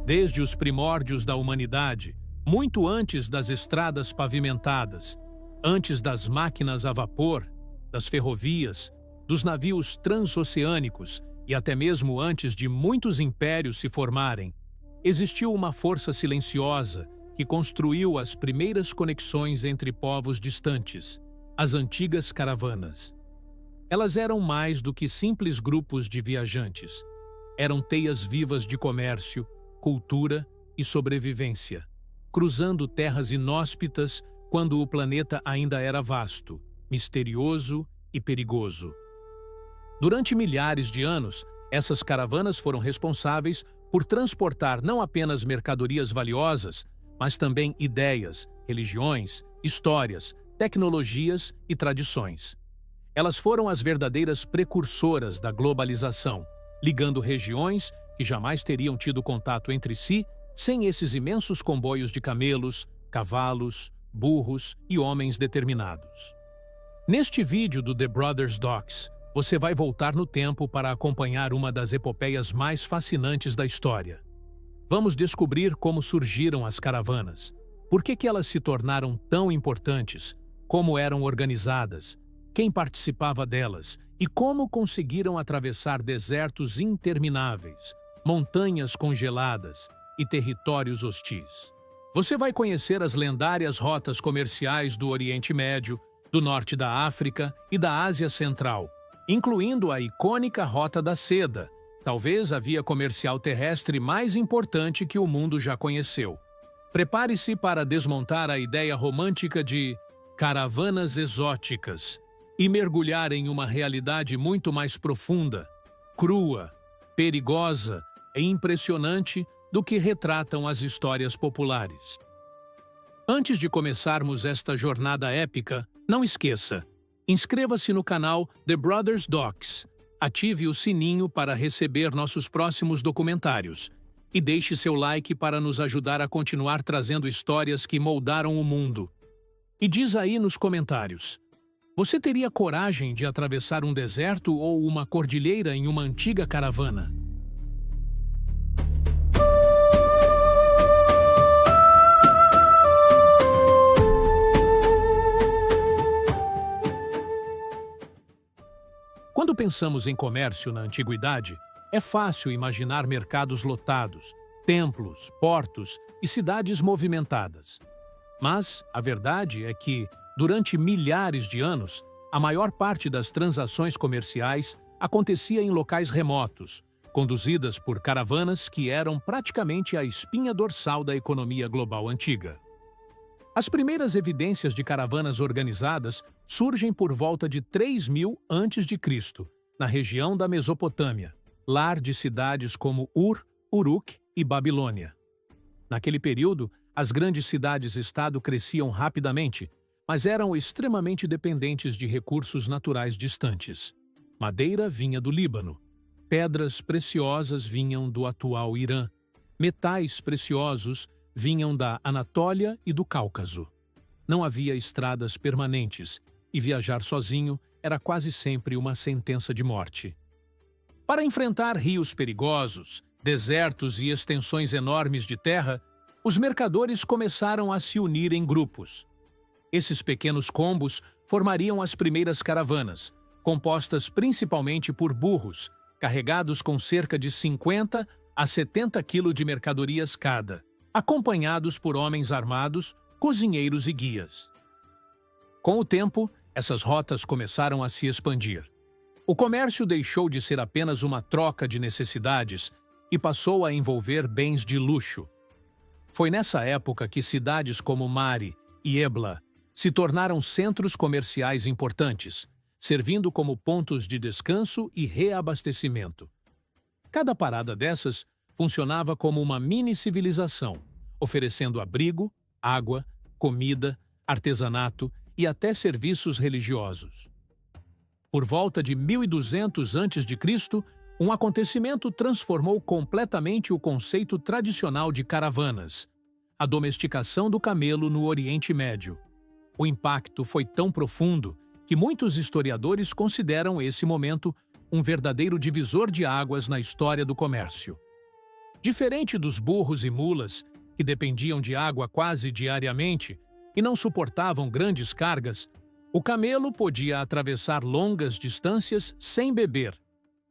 Desde os primórdios da humanidade, muito antes das estradas pavimentadas, antes das máquinas a vapor, das ferrovias, dos navios transoceânicos e até mesmo antes de muitos impérios se formarem, existiu uma força silenciosa que construiu as primeiras conexões entre povos distantes, as antigas caravanas. Elas eram mais do que simples grupos de viajantes. Eram teias vivas de comércio, cultura e sobrevivência, cruzando terras inóspitas quando o planeta ainda era vasto, misterioso e perigoso. Durante milhares de anos, essas caravanas foram responsáveis por transportar não apenas mercadorias valiosas, mas também ideias, religiões, histórias, tecnologias e tradições. Elas foram as verdadeiras precursoras da globalização, ligando regiões que jamais teriam tido contato entre si sem esses imensos comboios de camelos, cavalos, burros e homens determinados. Neste vídeo do The Brothers Docks, você vai voltar no tempo para acompanhar uma das epopeias mais fascinantes da história. Vamos descobrir como surgiram as caravanas, por que elas se tornaram tão importantes, como eram organizadas, quem participava delas e como conseguiram atravessar desertos intermináveis, montanhas congeladas e territórios hostis. Você vai conhecer as lendárias rotas comerciais do Oriente Médio, do Norte da África e da Ásia Central, incluindo a icônica Rota da Seda, talvez a via comercial terrestre mais importante que o mundo já conheceu. Prepare-se para desmontar a ideia romântica de caravanas exóticas e mergulhar em uma realidade muito mais profunda, crua, perigosa e impressionante do que retratam as histórias populares. Antes de começarmos esta jornada épica, não esqueça, inscreva-se no canal The Brothers Docks, ative o sininho para receber nossos próximos documentários e deixe seu like para nos ajudar a continuar trazendo histórias que moldaram o mundo. E diz aí nos comentários, você teria coragem de atravessar um deserto ou uma cordilheira em uma antiga caravana? Quando pensamos em comércio na antiguidade, é fácil imaginar mercados lotados, templos, portos e cidades movimentadas. Mas a verdade é que, durante milhares de anos, a maior parte das transações comerciais acontecia em locais remotos, conduzidas por caravanas que eram praticamente a espinha dorsal da economia global antiga. As primeiras evidências de caravanas organizadas surgem por volta de 3000 a.C., na região da Mesopotâmia, lar de cidades como Ur, Uruk e Babilônia. Naquele período, as grandes cidades-estado cresciam rapidamente, mas eram extremamente dependentes de recursos naturais distantes. Madeira vinha do Líbano, pedras preciosas vinham do atual Irã, metais preciosos vinham da Anatólia e do Cáucaso. Não havia estradas permanentes e viajar sozinho era quase sempre uma sentença de morte. Para enfrentar rios perigosos, desertos e extensões enormes de terra, os mercadores começaram a se unir em grupos. Esses pequenos combos formariam as primeiras caravanas, compostas principalmente por burros, carregados com cerca de 50 a 70 quilos de mercadorias cada, acompanhados por homens armados, cozinheiros e guias. Com o tempo, essas rotas começaram a se expandir. O comércio deixou de ser apenas uma troca de necessidades e passou a envolver bens de luxo. Foi nessa época que cidades como Mari e Ebla se tornaram centros comerciais importantes, servindo como pontos de descanso e reabastecimento. Cada parada dessas funcionava como uma mini-civilização, oferecendo abrigo, água, comida, artesanato e até serviços religiosos. Por volta de 1200 a.C., um acontecimento transformou completamente o conceito tradicional de caravanas, a domesticação do camelo no Oriente Médio. O impacto foi tão profundo que muitos historiadores consideram esse momento um verdadeiro divisor de águas na história do comércio. Diferente dos burros e mulas, que dependiam de água quase diariamente e não suportavam grandes cargas, o camelo podia atravessar longas distâncias sem beber,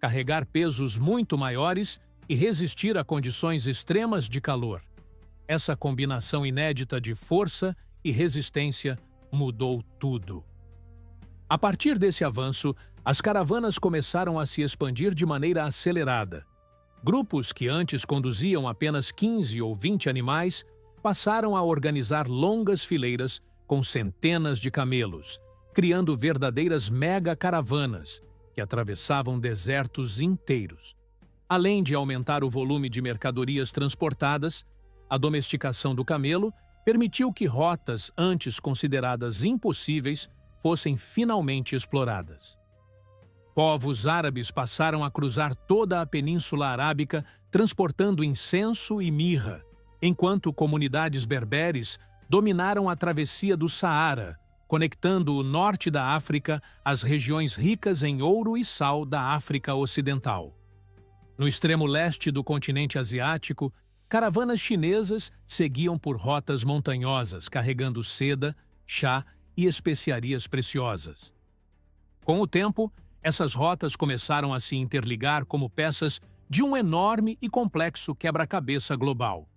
carregar pesos muito maiores e resistir a condições extremas de calor. Essa combinação inédita de força e resistência mudou tudo. A partir desse avanço, as caravanas começaram a se expandir de maneira acelerada. Grupos que antes conduziam apenas 15 ou 20 animais passaram a organizar longas fileiras com centenas de camelos, criando verdadeiras mega-caravanas que atravessavam desertos inteiros. Além de aumentar o volume de mercadorias transportadas, a domesticação do camelo permitiu que rotas antes consideradas impossíveis fossem finalmente exploradas. Povos árabes passaram a cruzar toda a Península Arábica transportando incenso e mirra, enquanto comunidades berberes dominaram a travessia do Saara, conectando o norte da África às regiões ricas em ouro e sal da África Ocidental. No extremo leste do continente asiático, caravanas chinesas seguiam por rotas montanhosas carregando seda, chá e especiarias preciosas. Com o tempo, essas rotas começaram a se interligar como peças de um enorme e complexo quebra-cabeça global.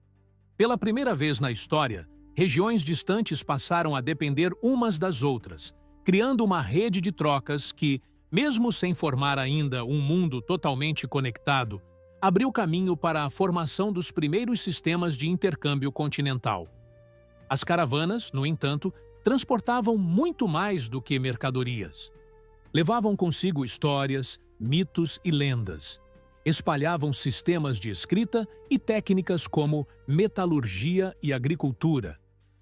Pela primeira vez na história, regiões distantes passaram a depender umas das outras, criando uma rede de trocas que, mesmo sem formar ainda um mundo totalmente conectado, abriu caminho para a formação dos primeiros sistemas de intercâmbio continental. As caravanas, no entanto, transportavam muito mais do que mercadorias. Levavam consigo histórias, mitos e lendas. Espalhavam sistemas de escrita e técnicas como metalurgia e agricultura.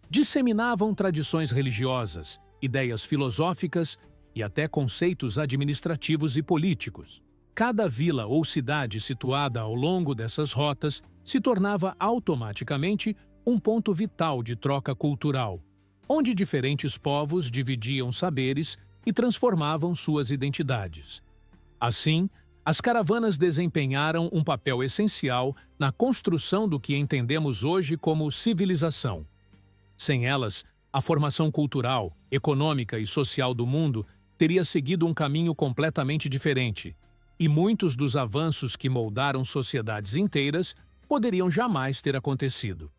Disseminavam tradições religiosas, ideias filosóficas e até conceitos administrativos e políticos. Cada vila ou cidade situada ao longo dessas rotas se tornava automaticamente um ponto vital de troca cultural, onde diferentes povos dividiam saberes e transformavam suas identidades. Assim, as caravanas desempenharam um papel essencial na construção do que entendemos hoje como civilização. Sem elas, a formação cultural, econômica e social do mundo teria seguido um caminho completamente diferente, e muitos dos avanços que moldaram sociedades inteiras poderiam jamais ter acontecido.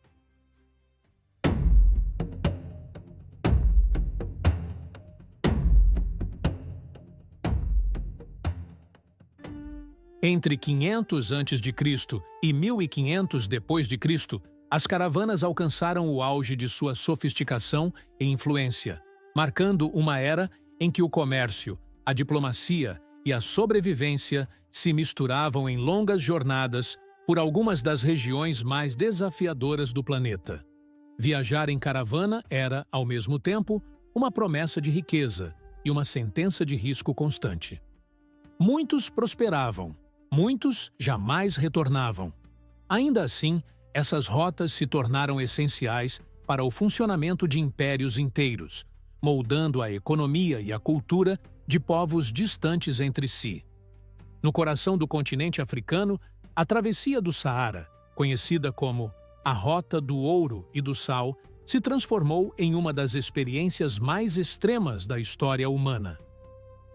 Entre 500 a.C. e 1500 d.C., as caravanas alcançaram o auge de sua sofisticação e influência, marcando uma era em que o comércio, a diplomacia e a sobrevivência se misturavam em longas jornadas por algumas das regiões mais desafiadoras do planeta. Viajar em caravana era, ao mesmo tempo, uma promessa de riqueza e uma sentença de risco constante. Muitos prosperavam. Muitos jamais retornavam. Ainda assim, essas rotas se tornaram essenciais para o funcionamento de impérios inteiros, moldando a economia e a cultura de povos distantes entre si. No coração do continente africano, a travessia do Saara, conhecida como a Rota do Ouro e do Sal, se transformou em uma das experiências mais extremas da história humana.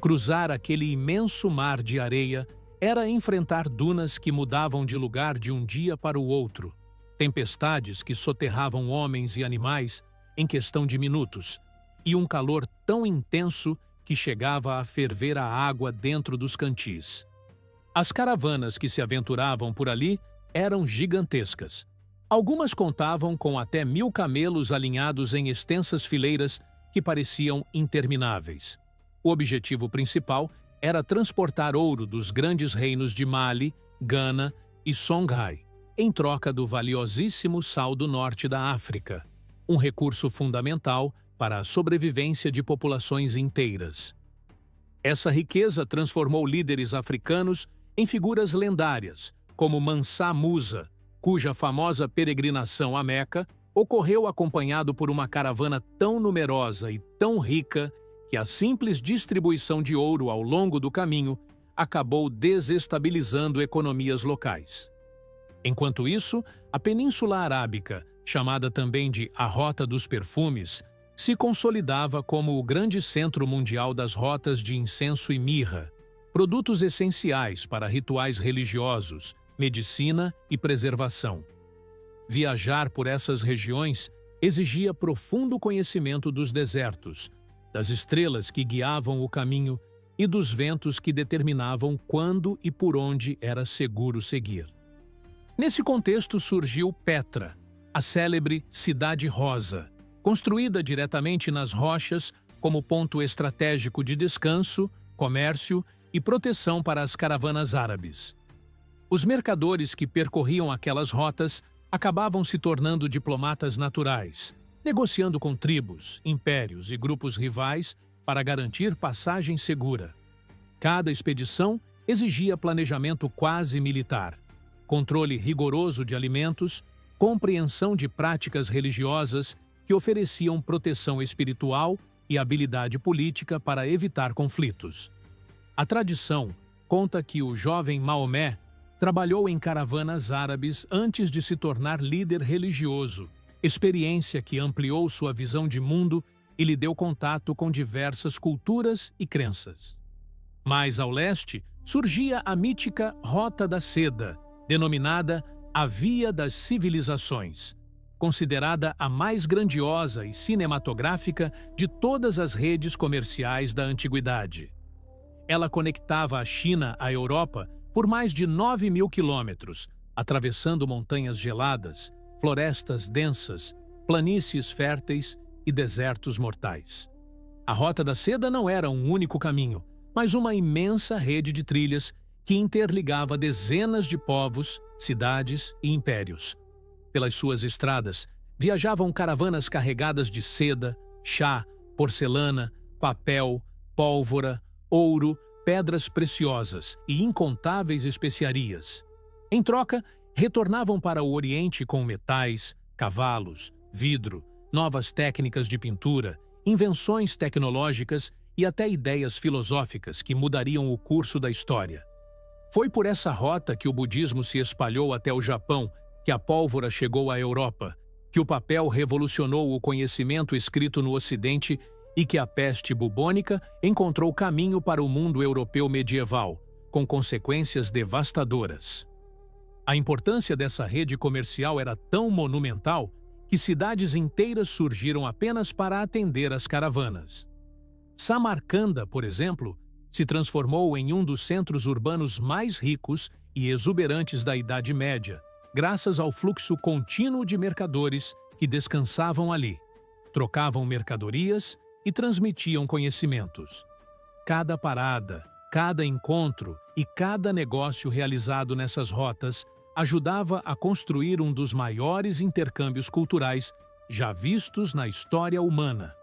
Cruzar aquele imenso mar de areia era enfrentar dunas que mudavam de lugar de um dia para o outro, tempestades que soterravam homens e animais em questão de minutos, e um calor tão intenso que chegava a ferver a água dentro dos cantis. As caravanas que se aventuravam por ali eram gigantescas. Algumas contavam com até 1000 camelos alinhados em extensas fileiras que pareciam intermináveis. O objetivo principal era transportar ouro dos grandes reinos de Mali, Gana e Songhai, em troca do valiosíssimo sal do norte da África, um recurso fundamental para a sobrevivência de populações inteiras. Essa riqueza transformou líderes africanos em figuras lendárias, como Mansa Musa, cuja famosa peregrinação a Meca ocorreu acompanhado por uma caravana tão numerosa e tão rica que a simples distribuição de ouro ao longo do caminho acabou desestabilizando economias locais. Enquanto isso, a Península Arábica, chamada também de a Rota dos Perfumes, se consolidava como o grande centro mundial das rotas de incenso e mirra, produtos essenciais para rituais religiosos, medicina e preservação. Viajar por essas regiões exigia profundo conhecimento dos desertos, das estrelas que guiavam o caminho e dos ventos que determinavam quando e por onde era seguro seguir. Nesse contexto surgiu Petra, a célebre Cidade Rosa, construída diretamente nas rochas como ponto estratégico de descanso, comércio e proteção para as caravanas árabes. Os mercadores que percorriam aquelas rotas acabavam se tornando diplomatas naturais, negociando com tribos, impérios e grupos rivais para garantir passagem segura. Cada expedição exigia planejamento quase militar, controle rigoroso de alimentos, compreensão de práticas religiosas que ofereciam proteção espiritual e habilidade política para evitar conflitos. A tradição conta que o jovem Maomé trabalhou em caravanas árabes antes de se tornar líder religioso, experiência que ampliou sua visão de mundo e lhe deu contato com diversas culturas e crenças. Mais ao leste, surgia a mítica Rota da Seda, denominada a Via das Civilizações, considerada a mais grandiosa e cinematográfica de todas as redes comerciais da antiguidade. Ela conectava a China à Europa por mais de 9.000 quilômetros, atravessando montanhas geladas, florestas densas, planícies férteis e desertos mortais. A Rota da Seda não era um único caminho, mas uma imensa rede de trilhas que interligava dezenas de povos, cidades e impérios. Pelas suas estradas, viajavam caravanas carregadas de seda, chá, porcelana, papel, pólvora, ouro, pedras preciosas e incontáveis especiarias. Em troca, retornavam para o Oriente com metais, cavalos, vidro, novas técnicas de pintura, invenções tecnológicas e até ideias filosóficas que mudariam o curso da história. Foi por essa rota que o budismo se espalhou até o Japão, que a pólvora chegou à Europa, que o papel revolucionou o conhecimento escrito no Ocidente e que a peste bubônica encontrou caminho para o mundo europeu medieval, com consequências devastadoras. A importância dessa rede comercial era tão monumental que cidades inteiras surgiram apenas para atender as caravanas. Samarcanda, por exemplo, se transformou em um dos centros urbanos mais ricos e exuberantes da Idade Média, graças ao fluxo contínuo de mercadores que descansavam ali, trocavam mercadorias e transmitiam conhecimentos. Cada parada, cada encontro e cada negócio realizado nessas rotas ajudava a construir um dos maiores intercâmbios culturais já vistos na história humana.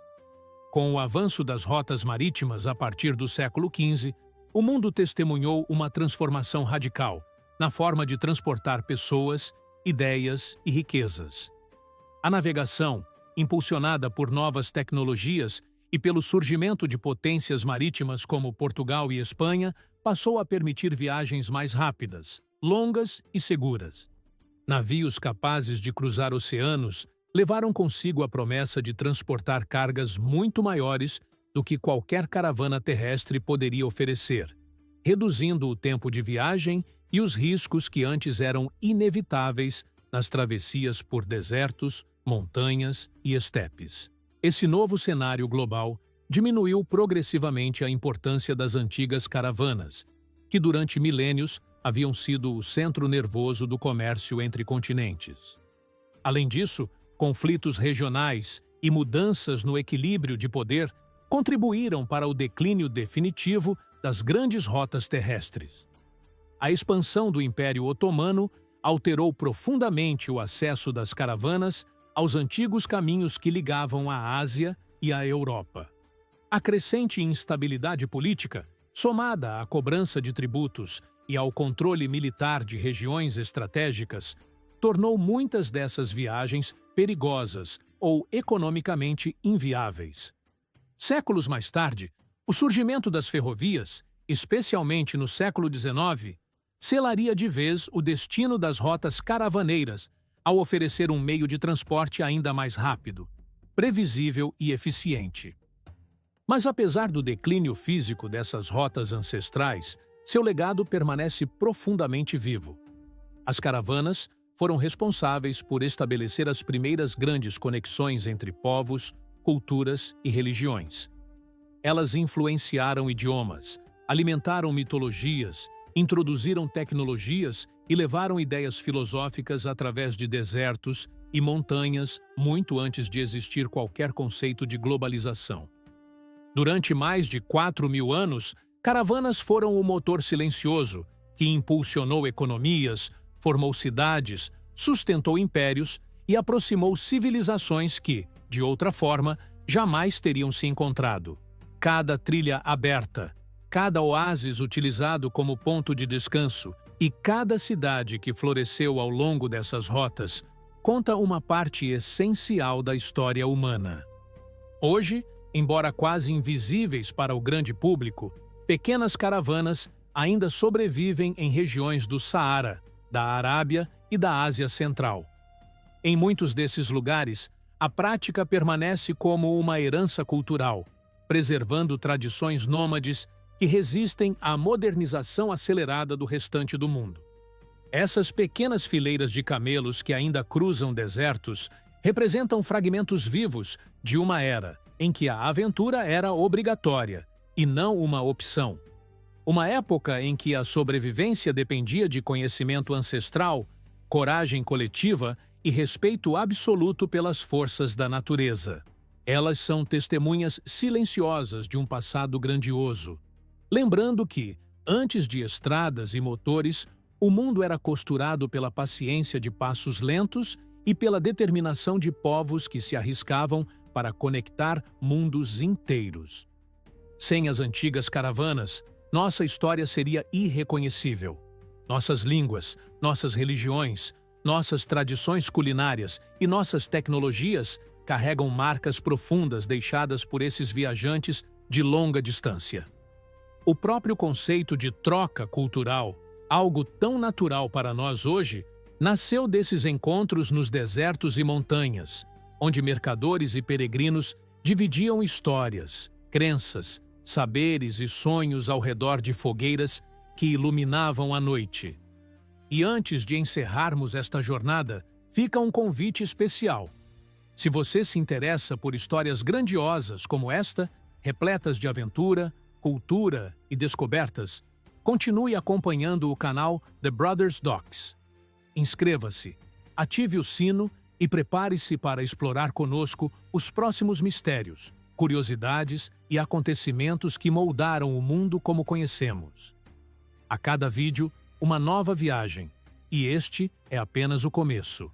Com o avanço das rotas marítimas a partir do século XV, o mundo testemunhou uma transformação radical na forma de transportar pessoas, ideias e riquezas. A navegação, impulsionada por novas tecnologias e pelo surgimento de potências marítimas como Portugal e Espanha, passou a permitir viagens mais rápidas, longas e seguras. Navios capazes de cruzar oceanos levaram consigo a promessa de transportar cargas muito maiores do que qualquer caravana terrestre poderia oferecer, reduzindo o tempo de viagem e os riscos que antes eram inevitáveis nas travessias por desertos, montanhas e estepes. Esse novo cenário global diminuiu progressivamente a importância das antigas caravanas, que durante milênios haviam sido o centro nervoso do comércio entre continentes. Além disso, conflitos regionais e mudanças no equilíbrio de poder contribuíram para o declínio definitivo das grandes rotas terrestres. A expansão do Império Otomano alterou profundamente o acesso das caravanas aos antigos caminhos que ligavam a Ásia e a Europa. A crescente instabilidade política, somada à cobrança de tributos e ao controle militar de regiões estratégicas, tornou muitas dessas viagens perigosas ou economicamente inviáveis. Séculos mais tarde, o surgimento das ferrovias, especialmente no século XIX, selaria de vez o destino das rotas caravaneiras ao oferecer um meio de transporte ainda mais rápido, previsível e eficiente. Mas apesar do declínio físico dessas rotas ancestrais, seu legado permanece profundamente vivo. As caravanas foram responsáveis por estabelecer as primeiras grandes conexões entre povos, culturas e religiões. Elas influenciaram idiomas, alimentaram mitologias, introduziram tecnologias e levaram ideias filosóficas através de desertos e montanhas muito antes de existir qualquer conceito de globalização. Durante mais de 4.000 anos, caravanas foram o motor silencioso que impulsionou economias, formou cidades, sustentou impérios e aproximou civilizações que, de outra forma, jamais teriam se encontrado. Cada trilha aberta, cada oásis utilizado como ponto de descanso e cada cidade que floresceu ao longo dessas rotas conta uma parte essencial da história humana. Hoje, embora quase invisíveis para o grande público, pequenas caravanas ainda sobrevivem em regiões do Saara, da Arábia e da Ásia Central. Em muitos desses lugares, a prática permanece como uma herança cultural, preservando tradições nômades que resistem à modernização acelerada do restante do mundo. Essas pequenas fileiras de camelos que ainda cruzam desertos representam fragmentos vivos de uma era em que a aventura era obrigatória e não uma opção. Uma época em que a sobrevivência dependia de conhecimento ancestral, coragem coletiva e respeito absoluto pelas forças da natureza. Elas são testemunhas silenciosas de um passado grandioso, lembrando que, antes de estradas e motores, o mundo era costurado pela paciência de passos lentos e pela determinação de povos que se arriscavam para conectar mundos inteiros. Sem as antigas caravanas, nossa história seria irreconhecível. Nossas línguas, nossas religiões, nossas tradições culinárias e nossas tecnologias carregam marcas profundas deixadas por esses viajantes de longa distância. O próprio conceito de troca cultural, algo tão natural para nós hoje, nasceu desses encontros nos desertos e montanhas, onde mercadores e peregrinos dividiam histórias, crenças, saberes e sonhos ao redor de fogueiras que iluminavam a noite. E antes de encerrarmos esta jornada, fica um convite especial. Se você se interessa por histórias grandiosas como esta, repletas de aventura, cultura e descobertas, continue acompanhando o canal The Brothers Docs. Inscreva-se, ative o sino e prepare-se para explorar conosco os próximos mistérios, curiosidades e acontecimentos que moldaram o mundo como conhecemos. A cada vídeo, uma nova viagem, e este é apenas o começo.